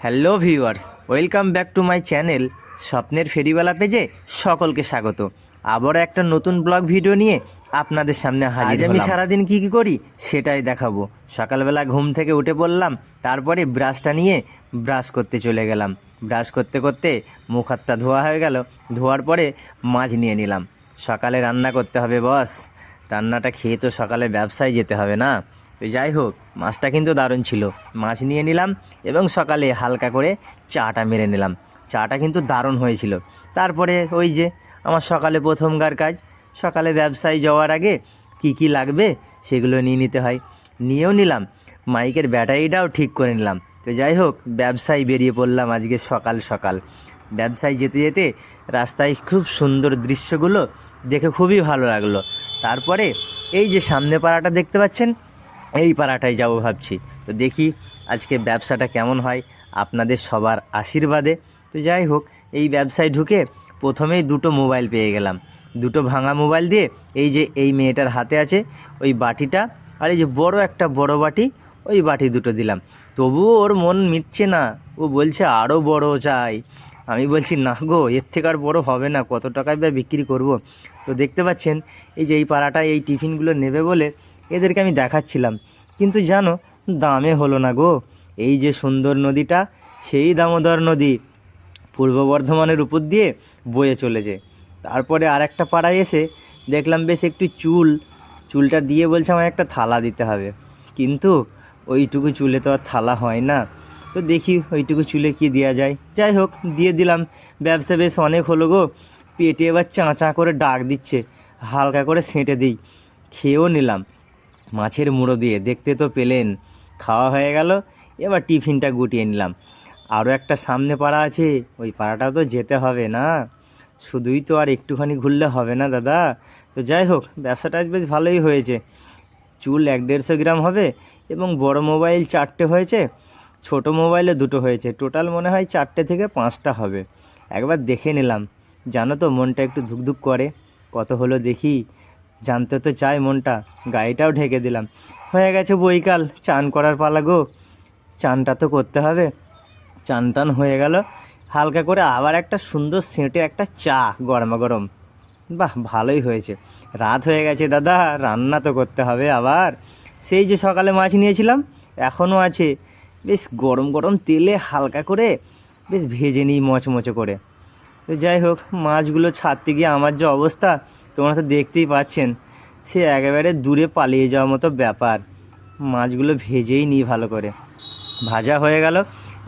Hello viewers, welcome back to my channel স্বপ্নের ফেরিওয়ালা পেজে সকলকে স্বাগত। আবারও একটা নতুন ব্লগ ভিডিও নিয়ে আপনাদের সামনে হাজির হলাম। আমি সারাদিন কী করি সেটাই দেখাবো। সকালবেলা ঘুম থেকে উঠে পড়লাম, তারপরে ব্রাশটা নিয়ে ব্রাশ করতে চলে গেলাম। ব্রাশ করতে করতে মুখ হাতটা ধোয়া হয়ে গেল। ধোয়ার পরে মাছ নিয়ে নিলাম। সকালে রান্না করতে হবে বস, রান্নাটা খেয়ে তো সকালে ব্যবসায় যেতে হবে না। তো যাই হোক, মাছটা কিন্তু দারুণ ছিল। মাছ নিয়ে নিলাম এবং সকালে হালকা করে চাটা মেরে নিলাম। চাটা কিন্তু দারুণ হয়েছিল। তারপরে ওই যে আমার সকালে প্রথমকার কাজ, সকালে ব্যবসায় যাওয়ার আগে কি কি লাগবে সেগুলো নিয়ে নিতে হয়। নিয়েও নিলাম, মাইকের ব্যাটারিটাও ঠিক করে নিলাম। তো যাই হোক, ব্যবসায় বেরিয়ে পড়লাম আজকে সকাল সকাল। ব্যবসায় যেতে যেতে রাস্তায় খুব সুন্দর দৃশ্যগুলো দেখে খুবই ভালো লাগলো। তারপরে এই যে সামনে পাড়াটা দেখতে পাচ্ছেন, এই পাড়াটায় যাব ভাবছি। তো দেখি আজকে ব্যবসাটা কেমন হয় আপনাদের সবার আশীর্বাদে। তো যাই হোক, এই ব্যবসায় ঢুকে প্রথমেই দুটো মোবাইল পেয়ে গেলাম। দুটো ভাঙা মোবাইল দিয়ে এই যে এই মেয়েটার হাতে আছে ওই বাটিটা, আর এই যে বড় বাটি, ওই বাটি দুটো দিলাম। তবুও ওর মন মিটছে না, ও বলছে আরও বড় চাই। আমি বলছি না গো, এর থেকে আর বড়ো হবে না, কত টাকায় বা বিক্রি করব। তো দেখতে পাচ্ছেন এই যে এই পাড়াটায় এই টিফিনগুলো নেবে বলে এদেরকে আমি দেখাচ্ছিলাম, কিন্তু জানো দামে হলো না গো। এই যে সুন্দর নদীটা, সেই দামোদর নদী পূর্ব বর্ধমানের উপর দিয়ে বয়ে চলেছে। তারপরে আর একটা পাড়ায় এসে দেখলাম বেশ একটু চুলটা দিয়ে বলছে আমার একটা থালা দিতে হবে, কিন্তু ওইটুকু চুলে তো আর থালা হয় না। তো দেখি ওইটুকু চুলে কি দেওয়া যায়। যাই হোক, দিয়ে দিলাম। ব্যবসা বেশ অনেক হলো গো, পেটে এবার চাঁ করে ডাক দিচ্ছে, হালকা করে সেঁটে দিই। খেয়েও নিলাম মাছের মুড়ো দিয়ে, দেখতে তো পেলেন। খাওয়া হয়ে গেল, এবার টিফিনটা গুটিয়ে নিলাম। আরও একটা সামনে পাড়া আছে, ওই পাড়াটাও তো যেতে হবে না, শুধুই তো আর একটুখানি ঘুরলে হবে না দাদা। তো যাই হোক, ব্যবসাটা আজ বেশ ভালোই হয়েছে। চুল 1-150 গ্রাম হবে এবং বড় মোবাইল 4টে হয়েছে, ছোট মোবাইলে 2টো হয়েছে। টোটাল মনে হয় 4টে থেকে 5টা হবে। একবার দেখে নিলাম, জানো তো মনটা একটু ধুকধুক করে। কত হলো দেখি, জানতে তো চাই মনটা। গাড়িটাও ঢেকে দিলাম। হয়ে গেছে বৈকাল, চান করার পালা গো। চানটা তো করতে হবে। চান টান হয়ে গেল, হালকা করে আবার একটা সুন্দর সেঁটে একটা চা গরমা গরম। বাহ, ভালোই হয়েছে। রাত হয়ে গেছে দাদা, রান্না তো করতে হবে আবার। সেই যে সকালে মাছ নিয়েছিলাম, এখনও আছে। বেশ গরম গরম তেলে হালকা করে বেশ ভেজে নিই মচমচে করে। তো যাই হোক, মাছগুলো ছাড়তে গিয়ে আমার যে অবস্থা তোমরা তো দেখতেই পাচ্ছেন, সে একেবারে দূরে পালিয়ে যাওয়ার মতো ব্যাপার। মাছগুলো ভেজেই নিই ভালো করে। ভাজা হয়ে গেল।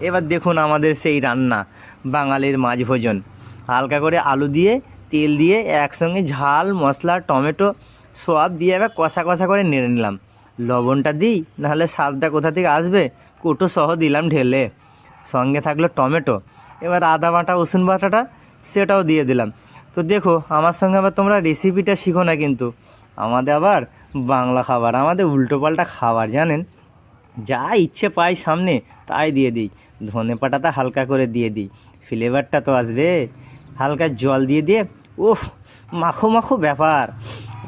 এবার দেখুন আমাদের সেই রান্না, বাঙালির মাছ ভোজন। হালকা করে আলু দিয়ে তেল দিয়ে একসঙ্গে ঝাল মশলা টমেটো সব দিয়ে এবার কষা কষা করে নেড়ে নিলাম। লবণটা দিই, নাহলে স্বাদটা কোথা থেকে আসবে। কৌটো সহ দিলাম ঢেলে, সঙ্গে থাকলো টমেটো। এবার আদা বাটা রসুন বাটাটা সেটাও দিয়ে দিলাম। তো দেখো, আমার সঙ্গে আবার তোমরা রেসিপিটা শিখো না কিন্তু। আমাদের আবার বাংলা খাবার, আমাদের উল্টোপাল্টা খাবার জানেন। যা ইচ্ছে পাই সামনে তাই দিয়ে দিই। ধনে পাতাটা হালকা করে দিয়ে দিই, ফ্লেভারটা তো আসবে। হালকা জল দিয়ে দিয়ে উফ, মাখো মাখো ব্যাপার।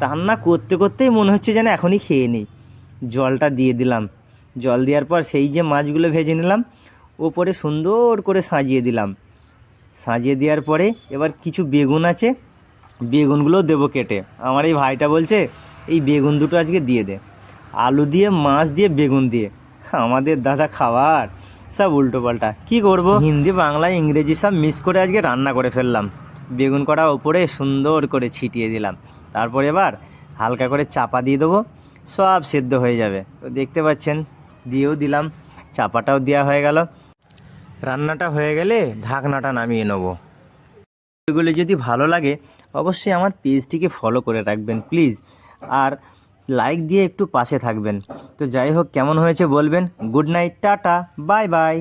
রান্না করতে করতেই মনে হচ্ছে যেন এখনই খেয়ে নিই। জলটা দিয়ে দিলাম। জল দেওয়ার পর সেই যে মাছগুলো ভেজে নিলাম ওপরে সুন্দর করে সাজিয়ে দিলাম। সাজিয়ে দেওয়ার পরে এবার কিছু বেগুন আছে, বেগুনগুলোও দেবো কেটে। আমার এই ভাইটা বলছে এই বেগুন দুটো আজকে দিয়ে দে। আলু দিয়ে মাছ দিয়ে বেগুন দিয়ে আমাদের দাদা খাবার সব উল্টোপাল্টা। কি করব, হিন্দি বাংলা ইংরেজি সব মিক্স করে আজকে রান্না করে ফেললাম। বেগুন কড়া ওপরে সুন্দর করে ছিটিয়ে দিলাম। তারপর এবার হালকা করে চাপা দিয়ে দেবো, সব সেদ্ধ হয়ে যাবে। তো দেখতে পাচ্ছেন, দিয়েও দিলাম, চাপাটাও দেওয়া হয়ে গেল। রান্নাটা হয়ে গেলে ঢাকনাটা নামিয়ে নেব। এগুলো যদি ভালো লাগে অবশ্যই আমার পেজটিকে ফলো করে রাখবেন প্লিজ, আর লাইক দিয়ে একটু পাশে থাকবেন। তো যাই হোক, কেমন হয়েছে বলবেন। Good night, tata, bye bye.